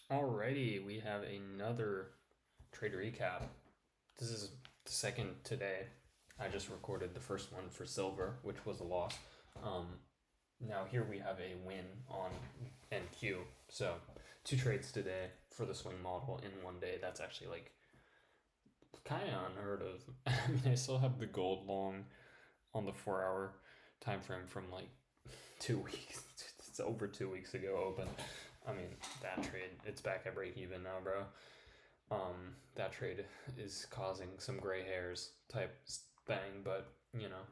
Alrighty, we have another trade recap. This is the second today. I just recorded the first one for silver, which was a loss. Um, Now here we have a win on NQ. So 2 trades today for the swing model in one day. That's actually like kind of unheard of. I mean, I still have the gold long on the 4 hour time frame from like 2 weeks. It's over 2 weeks ago open. I mean, that trade, it's back at break even now, bro. That trade is causing some gray hairs type thing, but you know,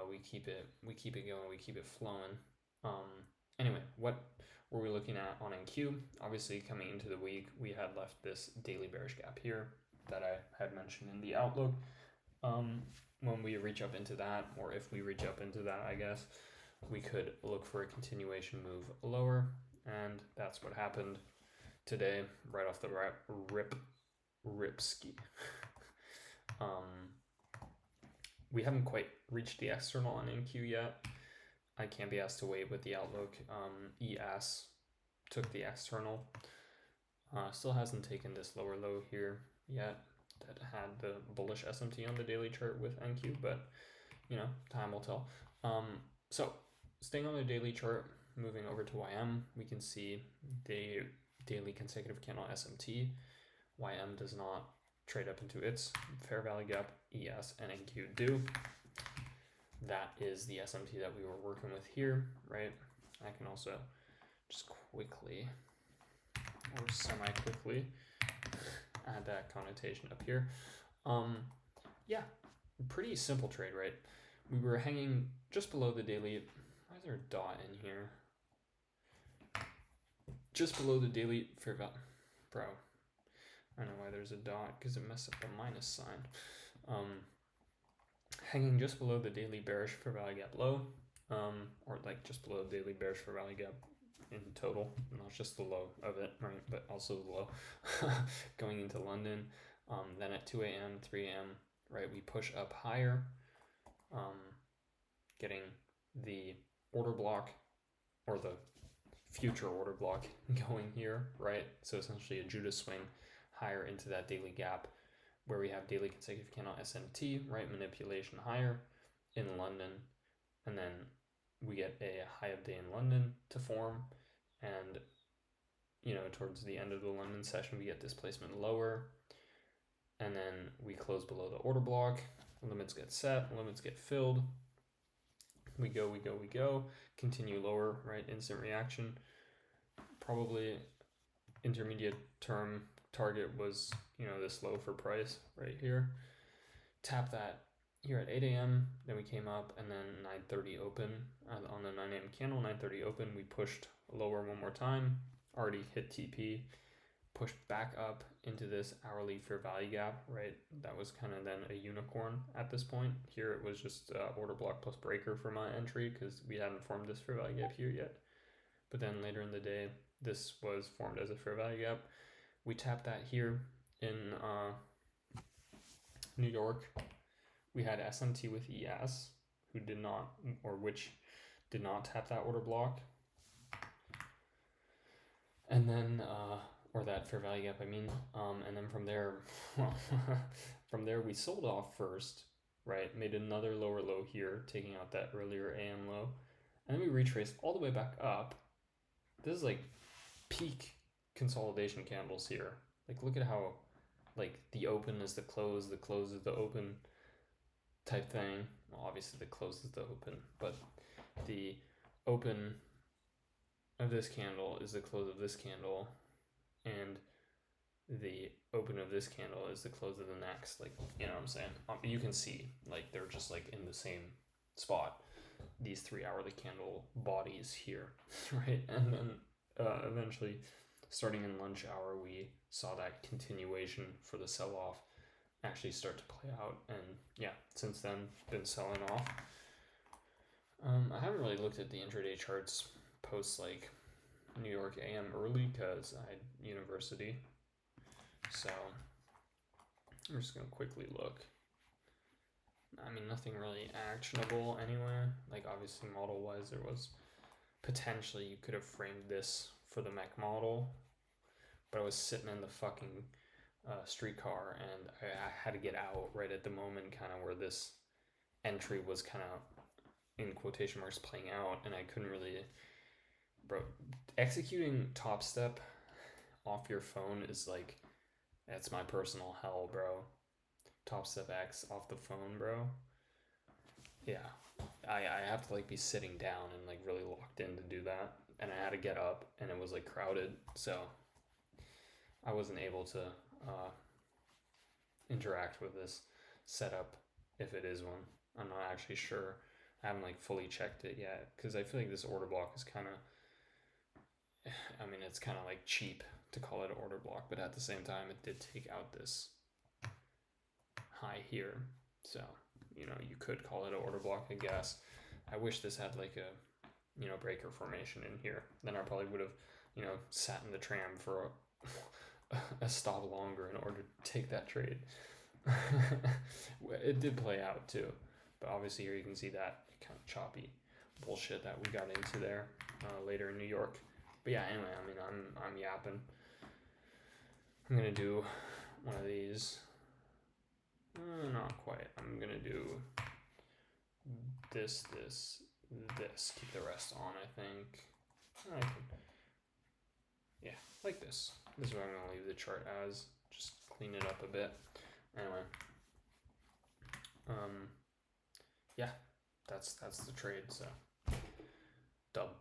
we keep it going, we keep it flowing. Anyway, what were we looking at on NQ? Obviously, coming into the week, we had left this daily bearish gap here that I had mentioned in the outlook. When we reach up into that, or if we reach up into that, I guess we could look for a continuation move lower, and that's what happened today, right off the ripski. We haven't quite reached the external on NQ yet. I can't be asked to wait with the outlook. ES took the external. Still hasn't taken this lower low here yet that had the bullish SMT on the daily chart with NQ, but you know, time will tell. So staying on the daily chart, moving over to YM, we can see the daily consecutive candle SMT. YM does not trade up into its fair value gap. ES and NQ do. That is the SMT that we were working with here, right? I can also just quickly or semi-quickly add that connotation up here. Yeah, pretty simple trade, right? We were hanging just below the daily. Why is there a dot in here? Just below the daily fair value. Bro, I don't know why there's a dot, because it messed up the minus sign. Hanging just below the daily bearish fair value gap low, or like just below the daily bearish fair value gap in total, not just the low of it, right, but also the low. Going into London, then at 2 a.m., 3 a.m., right, we push up higher, getting the order block or the future order block going here, right? So essentially a Judas swing higher into that daily gap where we have daily consecutive candle SMT, right? Manipulation higher in London, and then we get a high of day in London to form, and you know, towards the end of the London session we get displacement lower, and then we close below the order block, limits get set, limits get filled, we go, continue lower, right? Instant reaction. Probably intermediate term target was, you know, this low for price right here. Tap that here at 8 a.m. Then we came up, and then 9:30 open on the 9 a.m. candle. 9:30 open, we pushed lower one more time. Already hit TP, pushed back up into this hourly fair value gap, right? That was kind of then a unicorn at this point. Here it was just order block plus breaker for my entry because we hadn't formed this fair value gap here yet. But then later in the day, this was formed as a fair value gap. We tapped that here in New York. We had SMT with ES, who did not, or which did not tap that order block. And then, or that fair value gap, I mean. And then from there, well, from there we sold off first, right? Made another lower low here, taking out that earlier AM low. And then we retraced all the way back up. This is like peak consolidation candles here. Like, look at how, like, the open is the close is the open type thing. Well, obviously the close is the open, but the open of this candle is the close of this candle, and the open of this candle is the close of the next. Like, you know what I'm saying? You can see, like, they're just like in the same spot, these 3 hourly candle bodies here, right? And then eventually, starting in lunch hour, we saw that continuation for the sell-off actually start to play out, and yeah, since then been selling off. I haven't really looked at the intraday charts post like New York AM early because I had university, so I'm just gonna quickly look. I mean, nothing really actionable anyway. Like, obviously model wise there was potentially, you could have framed this for the mech model, but I was sitting in the fucking streetcar, and I had to get out right at the moment, kind of where this entry was kind of in quotation marks playing out, and I couldn't really, bro. Executing top step off your phone is like, that's my personal hell, bro. Top step X off the phone, bro. Yeah, I have to like be sitting down and like really locked in to do that, and I had to get up, and it was like crowded, so I wasn't able to uh, interact with this setup if it is one. I'm not actually sure. I haven't like fully checked it yet because I feel like this order block is kind of, I mean, it's kind of like cheap to call it an order block, but at the same time, it did take out this high here, so you could call it an order block, I guess. I wish this had like a breaker formation in here. Then I probably would have sat in the tram for a stop longer in order to take that trade. It did play out too, but obviously here you can see that kind of choppy bullshit that we got into there later in New York. But yeah, anyway, I mean, I'm yapping. I'm gonna do one of these. Not quite. I'm gonna do this. Keep the rest on, I think. Yeah, like this. This is what I'm gonna leave the chart as. Just clean it up a bit. Anyway. Yeah, that's the trade. So dubs.